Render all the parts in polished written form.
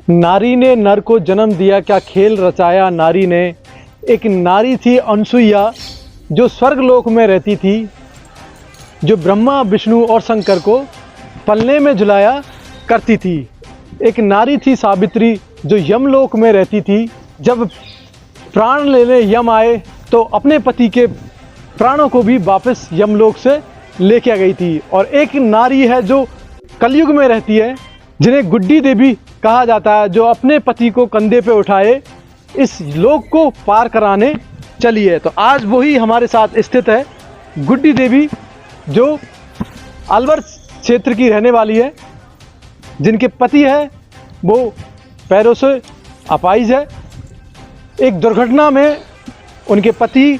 नारी ने नर को जन्म दिया, क्या खेल रचाया नारी ने। एक नारी थी अनसुईया, जो स्वर्गलोक में रहती थी, जो ब्रह्मा विष्णु और शंकर को पलने में झुलाया करती थी। एक नारी थी सावित्री, जो यमलोक में रहती थी। जब प्राण लेने यम आए तो अपने पति के प्राणों को भी वापस यमलोक से लेके आ गई थी। और एक नारी है जो कलयुग में रहती है, जिन्हें गुड्डी देवी कहा जाता है, जो अपने पति को कंधे पे उठाए इस लोक को पार कराने चली है। तो आज वही हमारे साथ स्थित है, गुड्डी देवी, जो अलवर क्षेत्र की रहने वाली है, जिनके पति है वो पैरों से अपाहिज है। एक दुर्घटना में उनके पति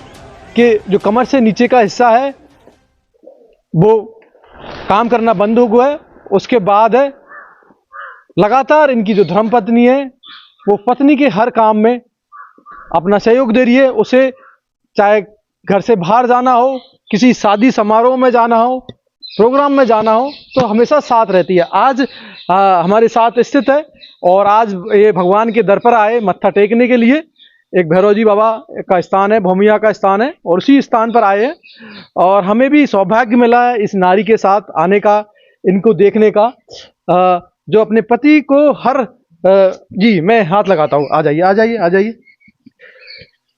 के जो कमर से नीचे का हिस्सा है वो काम करना बंद हो गया है। उसके बाद है लगातार इनकी जो धर्मपत्नी है वो पत्नी के हर काम में अपना सहयोग दे रही है। उसे चाहे घर से बाहर जाना हो, किसी शादी समारोह में जाना हो, प्रोग्राम में जाना हो, तो हमेशा साथ रहती है। आज हमारे साथ स्थित है और आज ये भगवान के दर पर आए मत्था टेकने के लिए। एक भैरव जी बाबा का स्थान है, भूमिया का स्थान है, और उसी स्थान पर आए हैं। और हमें भी सौभाग्य मिला है इस नारी के साथ आने का, इनको देखने का, जो अपने पति को हर जी मैं हाथ लगाता हूँ, आ जाइए आ जाइए आ जाइए,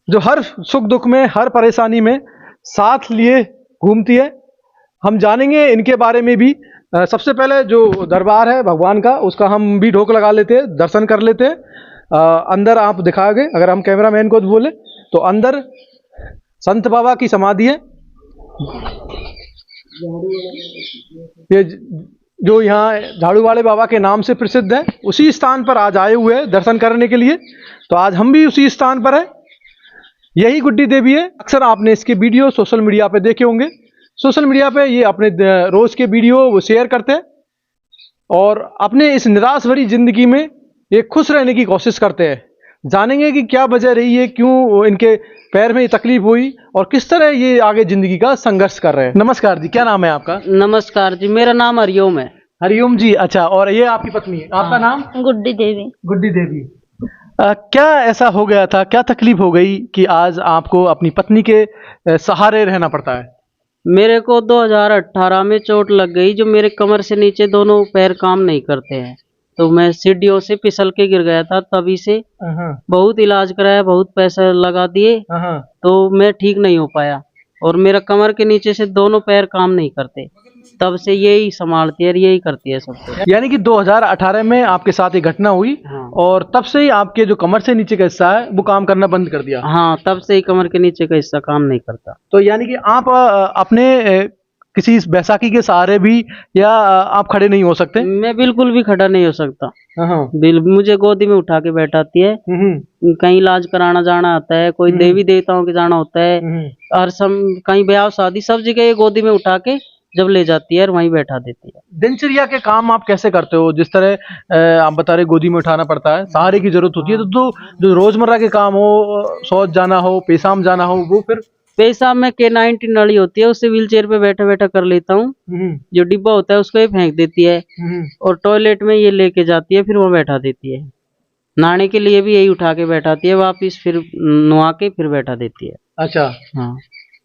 जो हर सुख दुख में, हर परेशानी में साथ लिए घूमती है। हम जानेंगे इनके बारे में भी। सबसे पहले जो दरबार है भगवान का, उसका हम भी ढोक लगा लेते हैं, दर्शन कर लेते हैं। अंदर आप दिखाओगे, अगर हम कैमरामैन को बोले तो अंदर संत बाबा की समाधि है। ये जो यहाँ झाड़ू वाले बाबा के नाम से प्रसिद्ध है, उसी स्थान पर आज आए हुए हैं दर्शन करने के लिए। तो आज हम भी उसी स्थान पर है। यही गुड्डी देवी है। अक्सर आपने इसके वीडियो सोशल मीडिया पे देखे होंगे। सोशल मीडिया पे ये अपने रोज के वीडियो वो शेयर करते हैं और अपने इस निराश भरी जिंदगी में ये खुश रहने की कोशिश करते हैं। जानेंगे कि क्या वजह रही है, क्यों इनके पैर में ये तकलीफ हुई और किस तरह ये आगे जिंदगी का संघर्ष कर रहे हैं। नमस्कार जी, क्या नाम है आपका? नमस्कार जी, मेरा नाम हरिओम है। हरिओम जी, अच्छा। और ये आपकी पत्नी है, आपका नाम? गुड्डी देवी। गुड्डी देवी। क्या ऐसा हो गया था, क्या तकलीफ हो गई कि आज आपको अपनी पत्नी के सहारे रहना पड़ता है? मेरे को 2018 में चोट लग गई, जो मेरे कमर से नीचे दोनों पैर काम नहीं करते हैं। तो मैं सीढ़ियों से फिसल के गिर गया था। तभी से बहुत इलाज कराया, बहुत पैसा लगा दिए, तो मैं ठीक नहीं हो पाया। और मेरा कमर के नीचे से दोनों पैर काम नहीं करते। तब से यही संभालती है, यही करती है सब कुछ। यानी कि 2018 में आपके साथ ये घटना हुई। हाँ। और तब से ही आपके जो कमर से नीचे का हिस्सा है वो काम करना बंद कर दिया? हाँ, तब से ही कमर के नीचे का हिस्सा काम नहीं करता। तो यानी कि आप अपने किसी बैसाखी के सहारे भी या आप खड़े नहीं हो सकते? मैं बिल्कुल भी खड़ा नहीं हो सकता। मुझे गोदी में उठा के बैठाती है। कहीं इलाज कराना जाना होता है, कोई देवी देवताओं के जाना होता है, और कहीं ब्याह शादी, सब जगह ये गोदी में उठा के जब ले जाती है और वहीं बैठा देती है। दिनचर्या के काम आप कैसे करते हो? जिस तरह आप बता रहे गोदी में उठाना पड़ता है, सहारे की जरूरत होती है, तो जो रोजमर्रा के काम हो, शौच जाना हो, पेशाब जाना हो, वो फिर? पेशाब में K90 नली होती है, उससे व्हीलचेयर पे बैठा बैठा कर लेता हूँ। जो डिब्बा होता है उसको ये फेंक देती है, और टॉयलेट में ये लेके जाती है, फिर वहाँ बैठा देती है। नहाने के लिए भी यही उठा के बैठाती है, वापिस फिर नुआ के फिर बैठा देती है। अच्छा। हाँ।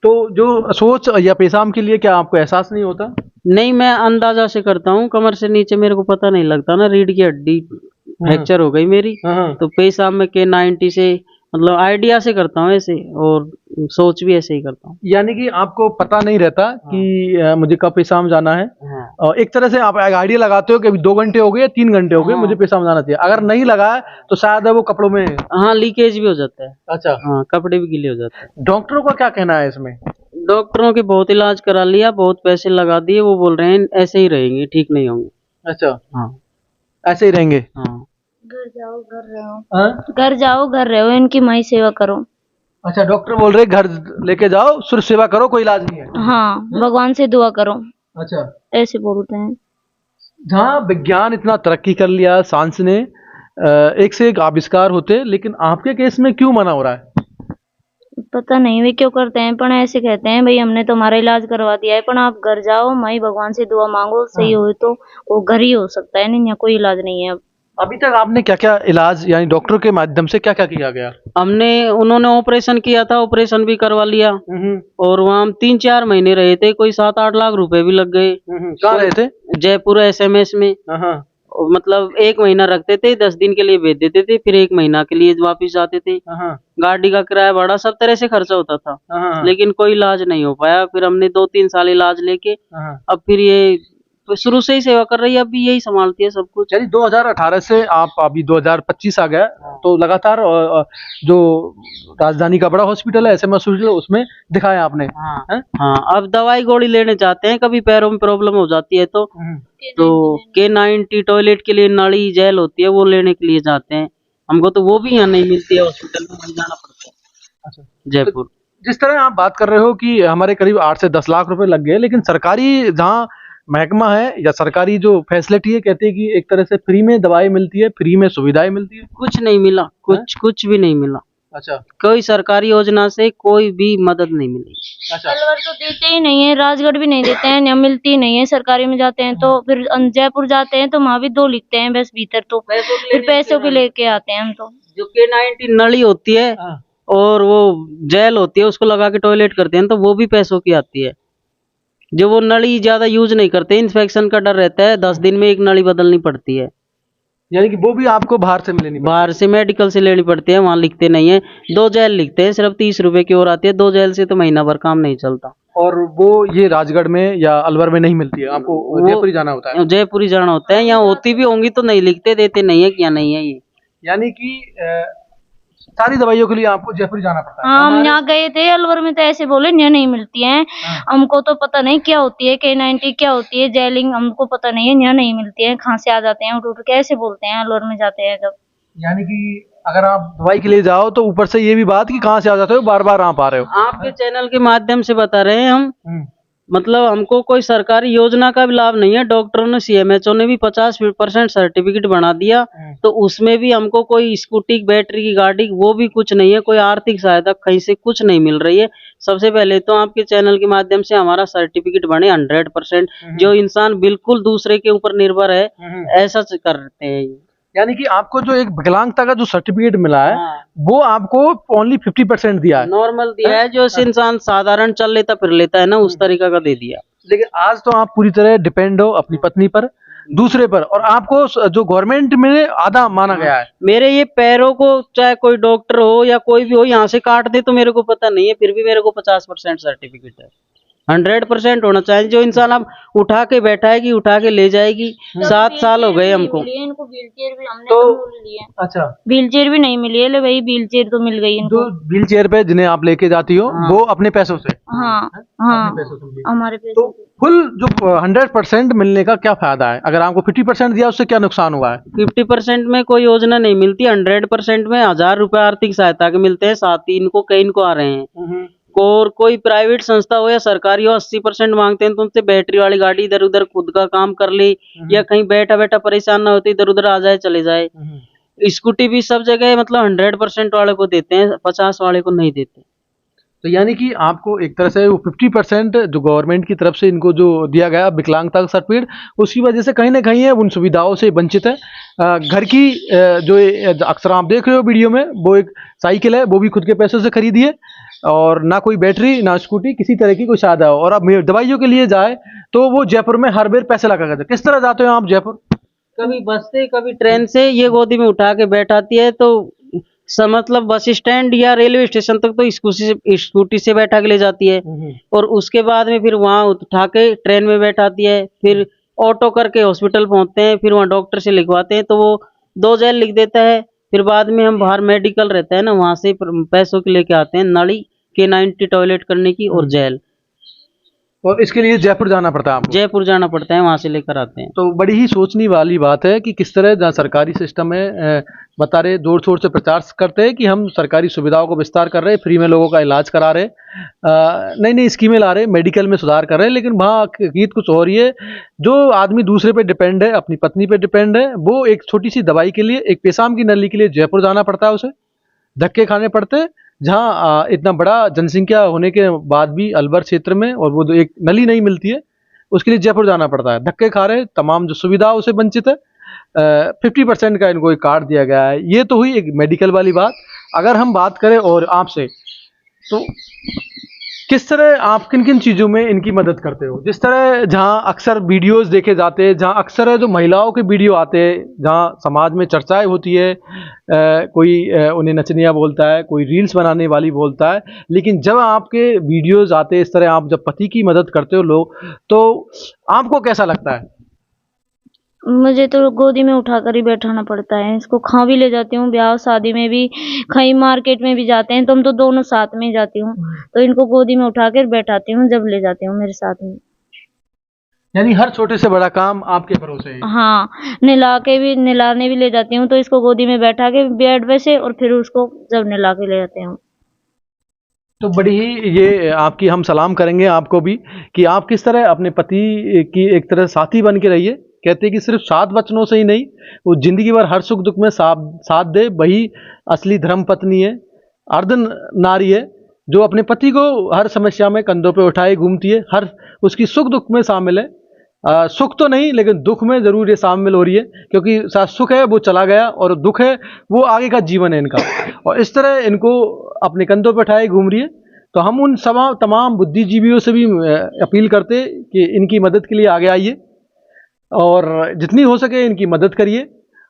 तो जो शौच या पेशाब के लिए क्या आपको एहसास नहीं होता? नहीं, मैं अंदाजा से करता हूँ। कमर से नीचे मेरे को पता नहीं लगता ना, रीढ़ की हड्डी फ्रैक्चर हो गई मेरी। तो पेशाब में K90 से, मतलब आइडिया से करता हूँ ऐसे, और सोच भी ऐसे ही करता हूँ। यानी कि आपको पता नहीं रहता कि मुझे कब पेशाब जाना है। और एक तरह से आप आइडिया लगाते हो कि अभी 2 घंटे हो गए, 3 घंटे हो गए, मुझे पेशाब जाना चाहिए। अगर नहीं लगा है तो शायद वो कपड़ों में लीकेज भी हो जाता है। अच्छा। हाँ, कपड़े भी गीले हो जाते हैं। डॉक्टरों का क्या कहना है इसमें? डॉक्टरों के बहुत इलाज करा लिया, बहुत पैसे लगा दिए, वो बोल रहे हैं ऐसे ही रहेंगे, ठीक नहीं होंगे। अच्छा। हाँ, ऐसे ही रहेंगे। हाँ। घर जाओ घर रहो, घर जाओ घर रहो, इनकी माई सेवा करो। अच्छा, डॉक्टर बोल रहे घर लेके जाओ, सिर्फ सेवा करो, कोई इलाज नहीं है। हाँ, भगवान से दुआ करो। अच्छा, ऐसे बोलते हैं। जहाँ विज्ञान इतना तरक्की कर लिया, साइंस ने एक से एक आविष्कार होते, लेकिन आपके केस में क्यों मना हो रहा है? पता नहीं वे क्यों करते हैं, पर ऐसे कहते हैं भाई हमने तुम्हारा इलाज करवा दिया है, पर आप घर जाओ, माई भगवान से दुआ मांगो, सही हो तो वो घर ही हो सकता है, नहीं यहाँ कोई इलाज नहीं है अब। अभी तक आपने क्या क्या इलाज यानी डॉक्टर के माध्यम से क्या क्या किया गया? उन्होंने ऑपरेशन किया था, ऑपरेशन भी करवा लिया। और वहाँ हम 3-4 महीने रहे थे, कोई 7-8 लाख रुपए भी लग गए। कहाँ रहे थे? जयपुर SMS में। और मतलब 1 महीना रखते थे, 10 दिन के लिए भेज देते थे, फिर 1 महीना के लिए वापिस जाते थे। गाड़ी का किराया भाड़ा सब तरह से खर्चा होता था, लेकिन कोई इलाज नहीं हो पाया। फिर हमने 2-3 साल इलाज लेके अब फिर ये तो शुरू से ही सेवा कर रही है, अभी यही संभालती है सब कुछ। यानी 2018 से आप अभी 2025 आ गया, तो लगातार जो राजधानी का बड़ा हॉस्पिटल है SMS हॉस्पिटल, उसमें दिखाया आपने? हाँ, अब दवाई गोली लेने जाते हैं, कभी पैरों में प्रॉब्लम हो जाती है तो K90 टॉयलेट के लिए नाली जेल होती है, वो लेने के लिए जाते हैं। हमको तो वो भी यहाँ नहीं मिलती है, हॉस्पिटल में वहीं जाना पड़ता है। अच्छा, जयपुर। तो जिस तरह आप बात कर रहे हो कि हमारे करीब 8 से 10 लाख रुपए लग गए, लेकिन सरकारी जहाँ महकमा है या सरकारी जो फैसिलिटी है, कहते हैं कि एक तरह से फ्री में दवाई मिलती है, फ्री में सुविधाएं मिलती है। कुछ नहीं मिला, कुछ भी नहीं मिला। अच्छा, कोई सरकारी योजना से कोई भी मदद नहीं मिली। अच्छा, अलवर तो देते ही नहीं है, राजगढ़ भी नहीं देते हैं, यहाँ मिलती ही नहीं है। सरकारी में जाते हैं तो फिर जयपुर जाते हैं तो वहाँ भी 2 लिखते हैं बस भीतर, तो फिर पैसों के लेके आते हैं हम। तो जो K90 नली होती है और वो जेल होती है, उसको लगा के टॉयलेट करते हैं, तो वो भी पैसों की आती है। जो वो नली ज्यादा यूज नहीं करते, इन्फेक्शन का डर रहता है, 10 दिन में एक नली बदलनी पड़ती है। यानी कि वो भी आपको बाहर से मिलेनी? बाहर से मेडिकल से लेनी पड़ती है, वहाँ लिखते नहीं है। 2 जेल लिखते हैं, सिर्फ 30 रुपए की और आती है। 2 जेल से तो महीना भर काम नहीं चलता। और वो ये राजगढ़ में या अलवर में नहीं मिलती है, आपको जयपुर ही जाना होता है? जयपुर ही जाना होता है। यहाँ होती भी होंगी तो नहीं लिखते, देते नहीं है, क्या नहीं है ये। यानी कि सारी दवाइयों के लिए आपको जयपुर जाना पड़ता है? हाँ, हम यहाँ गए थे अलवर में तो ऐसे बोले यहाँ नहीं मिलती हैं। हमको तो पता नहीं क्या होती है K90, क्या होती है जेलिंग, हमको पता नहीं है। यहाँ नहीं मिलती है, खांसी आ जाते हैं उठ उठ के, ऐसे बोलते हैं अलवर में जाते हैं जब। यानी कि अगर आप दवाई के लिए जाओ तो ऊपर से ये भी बात कि कहाँ से आ जाते हो, बार बार आ पा रहे हो? आपके चैनल के माध्यम से बता रहे हैं हम। मतलब हमको कोई सरकारी योजना का भी लाभ नहीं है। डॉक्टरों ने CMHO ने भी 50% सर्टिफिकेट बना दिया, तो उसमें भी हमको कोई स्कूटी बैटरी की गाड़ी वो भी कुछ नहीं है। कोई आर्थिक सहायता कहीं से कुछ नहीं मिल रही है। सबसे पहले तो आपके चैनल के माध्यम से हमारा सर्टिफिकेट बने 100%। जो इंसान बिल्कुल दूसरे के ऊपर निर्भर है, ऐसा करते हैं। यानी कि आपको जो एक विकलांगता का जो सर्टिफिकेट मिला है, वो आपको ओनली 50% दिया है, नॉर्मल दिया है। जो इंसान साधारण चल लेता फिर लेता है ना, उस तरीका का दे दिया। लेकिन आज तो आप पूरी तरह डिपेंड हो अपनी पत्नी पर, दूसरे पर, और आपको जो गवर्नमेंट में आधा माना गया है। मेरे ये पैरों को चाहे कोई डॉक्टर हो या कोई भी हो, यहाँ से काट दे तो मेरे को पता नहीं है, फिर भी मेरे को 50% सर्टिफिकेट है। 100% होना चाहिए। जो इंसान अब उठा के बैठाएगी, उठा के ले जाएगी। 7 साल हो गए हमको। इनको व्हीलचेयर भी हमने तो लिए। अच्छा, व्हीलचेयर भी नहीं मिली है, ले भाई व्हीलचेयर तो मिल गई इनको। जो व्हील चेयर पे जिन्हें आप लेके जाती हो, वो अपने पैसों से? हाँ, अपने पैसों से? तो हमारे पैसों से। फुल जो 100% मिलने का क्या फायदा है? अगर आपको 50% दिया, उससे क्या नुकसान हुआ है? 50% में कोई योजना नहीं मिलती। 100% में 1000 रुपए आर्थिक सहायता के मिलते हैं, साथ ही इनको कई को आ रहे हैं। और कोई प्राइवेट संस्था हो या सरकारी हो, 80% मांगते हैं। तुमसे बैटरी वाली गाड़ी इधर उधर खुद का काम कर ले, या कहीं बैठा बैठा परेशान ना होते, इधर उधर आ जाए चले जाए। स्कूटी भी सब जगह मतलब 100% वाले को देते हैं, 50 वाले को नहीं देते। तो यानी कि आपको एक तरह से वो 50% जो गवर्नमेंट की तरफ से इनको जो दिया गया विकलांगता सर्टिफिकेट, उसकी वजह से कहीं ना कहीं है उन सुविधाओं से वंचित है। घर की जो अक्सर आप देख रहे हो वीडियो में, वो एक साइकिल है, वो भी खुद के पैसों से खरीदी है, और ना कोई बैटरी ना स्कूटी, किसी तरह की कोई साधन हो। और अब दवाइयों के लिए जाए तो वो जयपुर में हर बार पैसे लगा करते। किस तरह जाते हो आप जयपुर? कभी बस से, कभी ट्रेन से। ये गोदी में उठा के बैठाती है, तो मतलब बस स्टैंड या रेलवे स्टेशन तक तो स्कूटी से बैठा के ले जाती है, और उसके बाद में फिर वहाँ उठा के ट्रेन में बैठाती है। फिर ऑटो करके हॉस्पिटल पहुंचते हैं, फिर वहाँ डॉक्टर से लिखवाते हैं, तो वो 2 जेल लिख देता है। फिर बाद में हम बाहर मेडिकल रहता है ना, वहाँ से पैसों के लेके आते हैं, नली K90 टॉयलेट करने की और जेल। और इसके लिए जयपुर जाना पड़ता है आपको? जयपुर जाना पड़ता है, वहाँ से लेकर आते हैं। तो बड़ी ही सोचने वाली बात है कि किस तरह जहाँ सरकारी सिस्टम है, बता रहे, जोर शोर से प्रचार करते हैं कि हम सरकारी सुविधाओं को विस्तार कर रहे हैं, फ्री में लोगों का इलाज करा रहे, नई नई स्कीमें ला रहे, मेडिकल में सुधार कर रहे हैं, लेकिन वहाँ हकीकत कुछ और ही है। जो आदमी दूसरे पे डिपेंड है, अपनी पत्नी पे डिपेंड है, वो एक छोटी सी दवाई के लिए, एक पेशाब की नली के लिए जयपुर जाना पड़ता है, उसे धक्के खाने पड़ते हैं। जहाँ इतना बड़ा जनसंख्या होने के बाद भी अलवर क्षेत्र में, और वो एक नली नहीं मिलती है, उसके लिए जयपुर जाना पड़ता है, धक्के खा रहे, तमाम जो सुविधा उसे वंचित है। 50% का इनको एक कार्ड दिया गया है। ये तो हुई एक मेडिकल वाली बात। अगर हम बात करें और आपसे, तो किस तरह आप किन किन चीज़ों में इनकी मदद करते हो? जिस तरह जहाँ अक्सर वीडियोस देखे जाते हैं, जहाँ अक्सर है जो महिलाओं के वीडियो आते हैं, जहाँ समाज में चर्चाएं होती है, कोई उन्हें नचनिया बोलता है, कोई रील्स बनाने वाली बोलता है, लेकिन जब आपके वीडियोस आते हैं इस तरह, आप जब पति की मदद करते हो लोग, तो आपको कैसा लगता है? मुझे तो गोदी में उठाकर ही बैठाना पड़ता है। इसको खा भी ले जाती हूँ, ब्याह शादी में भी, कहीं मार्केट में भी जाते हैं तो हम तो दोनों साथ में ही जाती हूँ। तो इनको गोदी में उठाकर बैठाती हूँ जब ले जाती हूँ मेरे साथ में। यानी हर छोटे से बड़ा काम आपके भरोसे है। हाँ, नहलाने भी ले जाती हूँ, तो इसको गोदी में बैठा के बेड पे से, और फिर उसको जब नहला के ले जाते हूँ। तो बड़ी ही ये आपकी हम सलाम करेंगे आपको भी, कि आप किस तरह अपने पति की एक तरह साथी बन के रहिए। कहते हैं कि सिर्फ 7 वचनों से ही नहीं, वो जिंदगी भर हर सुख दुख में साथ दे, वही असली धर्म पत्नी है, अर्ध नारी है, जो अपने पति को हर समस्या में कंधों पे उठाए घूमती है, हर उसकी सुख दुख में शामिल है। सुख तो नहीं, लेकिन दुख में जरूर ये शामिल हो रही है, क्योंकि सुख है वो चला गया और दुख है वो आगे का जीवन है इनका, और इस तरह इनको अपने कंधों पर उठाए घूम रही है। तो हम उन तमाम बुद्धिजीवियों से भी अपील करते कि इनकी मदद के लिए आगे आइए, और जितनी हो सके इनकी मदद करिए,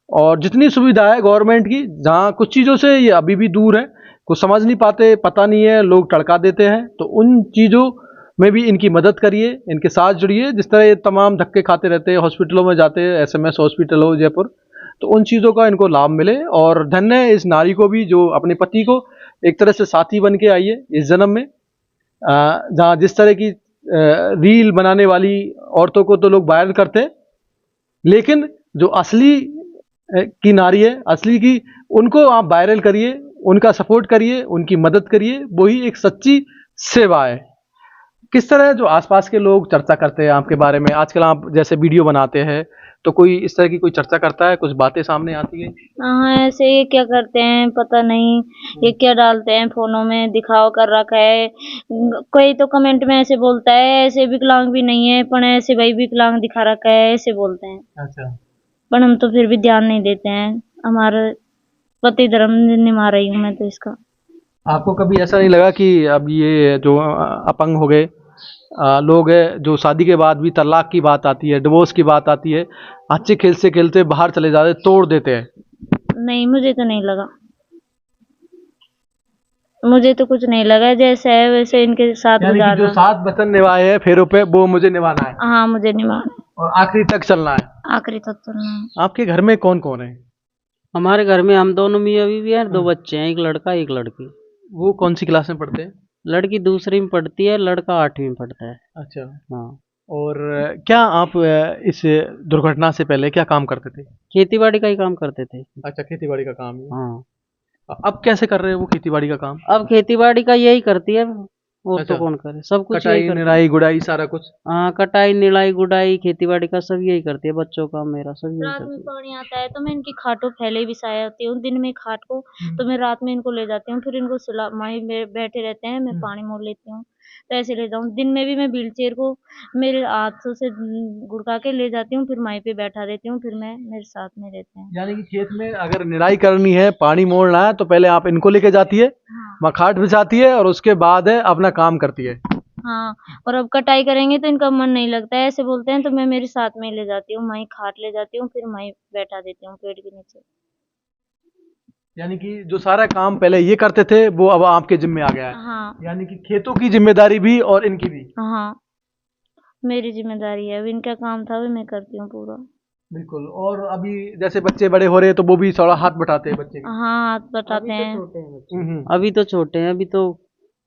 और जितनी सुविधा है गवर्नमेंट की, जहाँ कुछ चीज़ों से ये अभी भी दूर है, कुछ समझ नहीं पाते, पता नहीं है, लोग टड़का देते हैं, तो उन चीज़ों में भी इनकी मदद करिए, इनके साथ जुड़िए। जिस तरह ये तमाम धक्के खाते रहते हैं, हॉस्पिटलों में जाते हैं, SMS हॉस्पिटल हो जयपुर, तो उन चीज़ों का इनको लाभ मिले। और धन्य है इस नारी को भी जो अपने पति को एक तरह से साथी बन के आई है इस जन्म में। जहाँ जिस तरह की रील बनाने वाली औरतों को तो लोग वायरल करते हैं, लेकिन जो असली की नारी है, असली की, उनको आप वायरल करिए, उनका सपोर्ट करिए, उनकी मदद करिए, वही एक सच्ची सेवा है। किस तरह जो आसपास के लोग चर्चा करते हैं आपके बारे में? आजकल आप जैसे वीडियो बनाते हैं, तो कोई इस तरह की कोई चर्चा करता है, कुछ बातें सामने आती है? हाँ, ऐसे ये क्या करते हैं पता नहीं, ये क्या डालते हैं फोनों में, दिखावा कर रखा है। कोई तो कमेंट में ऐसे बोलता है, ऐसे विकलांग भी नहीं है, पर ऐसे भाई विकलांग दिखा रखा है, ऐसे बोलते हैं। अच्छा। पर हम तो फिर भी ध्यान नहीं देते हैं, हमारा पति धर्म निभा रही हूँ मैं तो इसका। आपको कभी ऐसा नहीं लगा कि अब ये जो अपंग हो गए लोग हैं, जो शादी के बाद भी तलाक की बात आती है, डिवोर्स की बात आती है, अच्छे खेलते खेलते बाहर चले जाते, तोड़ देते हैं? नहीं, मुझे तो नहीं लगा, मुझे तो कुछ नहीं लगा, जैसे है वैसे इनके साथ यानी कि जो 7 वचन निभाए हैं फेरों पे, वो मुझे निभाना है। हाँ, मुझे निभाना और आखिरी तक चलना है। आखिरी तक चलना है। आपके घर में कौन कौन है? हमारे घर में हम दोनों मियाँ बीवी हैं, 2 बच्चे हैं, एक लड़का एक लड़की। वो कौन सी क्लास में पढ़ते हैं? लड़की दूसरी में पढ़ती है, लड़का 8वीं में पढ़ता है। अच्छा। हाँ। और क्या आप इस दुर्घटना से पहले क्या काम करते थे? खेती बाड़ी का ही काम करते थे। अच्छा, खेती बाड़ी का काम है। हाँ। अब कैसे कर रहे हैं वो खेती बाड़ी का काम? अब खेती बाड़ी का यही करती है, और अच्छा। तो कौन करे, सब कुछ यही कटाई, करती है। निराई, गुड़ाई, सारा कुछ? हाँ, कटाई निराई गुड़ाई खेती बाड़ी का सब यही करती है, बच्चों का मेरा सब यही रात में करती है। पानी आता है तो मैं इनकी खाटों फैले बिछाई होती हूँ, दिन में खाट को, तो मैं रात में इनको ले जाती हूँ, फिर इनको सुला, माई बैठे रहते हैं, मैं पानी मोड़ लेती हूँ, तो ऐसे ले जाऊँ। दिन में भी मैं व्हील चेयर को मेरे हाथों से गुड़का के ले जाती हूँ, फिर माई पे बैठा देती हूँ, फिर मैं मेरे साथ में रहते हैं। यानी कि खेत में अगर निराई करनी है, पानी मोड़ना है, तो पहले आप इनको लेके जाती है, हाँ। वहाँ खाट बिछाती है, और उसके बाद है अपना काम करती है। हाँ, और अब कटाई करेंगे तो इनका मन नहीं लगता है, ऐसे बोलते हैं, तो मैं मेरे साथ में ले जाती हूँ, माई खाट ले जाती हूँ, फिर माई बैठा देती हूँ पेड़ के नीचे। यानी कि जो सारा काम पहले ये करते थे वो अब आपके जिम्मे आ गया है। हाँ। यानी कि खेतों की जिम्मेदारी भी और इनकी भी। हाँ, मेरी जिम्मेदारी है, अब इनका काम था वो मैं करती हूँ पूरा। बिल्कुल। और अभी जैसे बच्चे बड़े हो रहे हैं तो वो भी थोड़ा हाथ बटाते हैं बच्चे के। हाँ, हाथ बटाते हैं। अभी तो छोटे हैं, अभी तो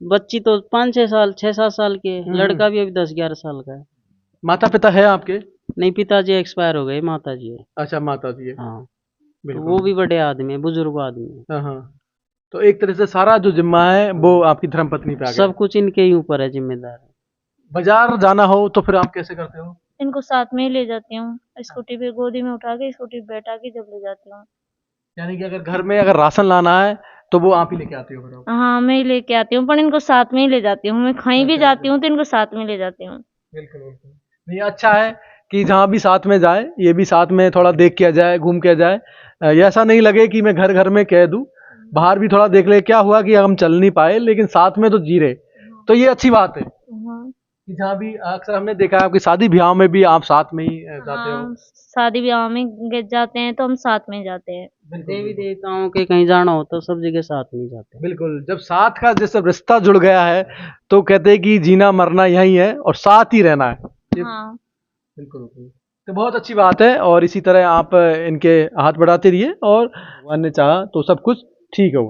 बच्ची तो 5-6 साल 6-7 साल के है, लड़का भी अभी 10-11 साल का है। माता पिता है आपके? नहीं, पिताजी एक्सपायर हो गए, माताजी है। अच्छा, माता जी है। हाँ, तो बिल्कुल। वो भी बड़े आदमी है, बुजुर्ग आदमी है। हाँ हाँ। तो एक तरह से सारा जो जिम्मा है वो आपकी धर्मपत्नी पे आ गया। सब कुछ इनके ही ऊपर है, जिम्मेदार। बाजार जाना हो तो फिर आप कैसे करते हो? इनको साथ में ही ले जाती हूँ, स्कूटी पे गोदी में उठा के स्कूटी पे बैठा के जब ले जाती हूँ। यानी कि अगर घर में अगर राशन लाना है तो वो आप ही लेके आते हो फिर आप? हाँ, मैं ही लेके आती हूँ, पर इनको साथ में ही ले जाती हूँ, मैं कहीं भी जाती हूँ तो इनको साथ में ले जाती हूँ। बिल्कुल बिल्कुल। नहीं, अच्छा है कि जहाँ भी साथ में जाए ये भी साथ में थोड़ा देख के जाए, घूम के जाए। ये ऐसा नहीं लगे कि मैं घर घर में कह दूँ, बाहर भी थोड़ा देख ले क्या हुआ कि हम चल नहीं पाए लेकिन साथ में तो जी रहे। तो ये अच्छी बात है हाँ कि जहाँ भी अक्सर हमने देखा है आपकी शादी ब्याह में भी आप साथ में ही जाते हो। हाँ, शादी ब्याह में जाते हैं तो हम साथ में जाते हैं। देवी देवताओं के कहीं जाना हो तो सब जगह साथ में जाते हैं। बिल्कुल, जब साथ का जैसे रिश्ता जुड़ गया है तो कहते हैं कि जीना मरना यही है और साथ ही रहना है। हाँ बिल्कुल तो बहुत अच्छी बात है और इसी तरह आप इनके हाथ बढ़ाते रहिए और भगवान ने चाहा तो सब कुछ ठीक होगा।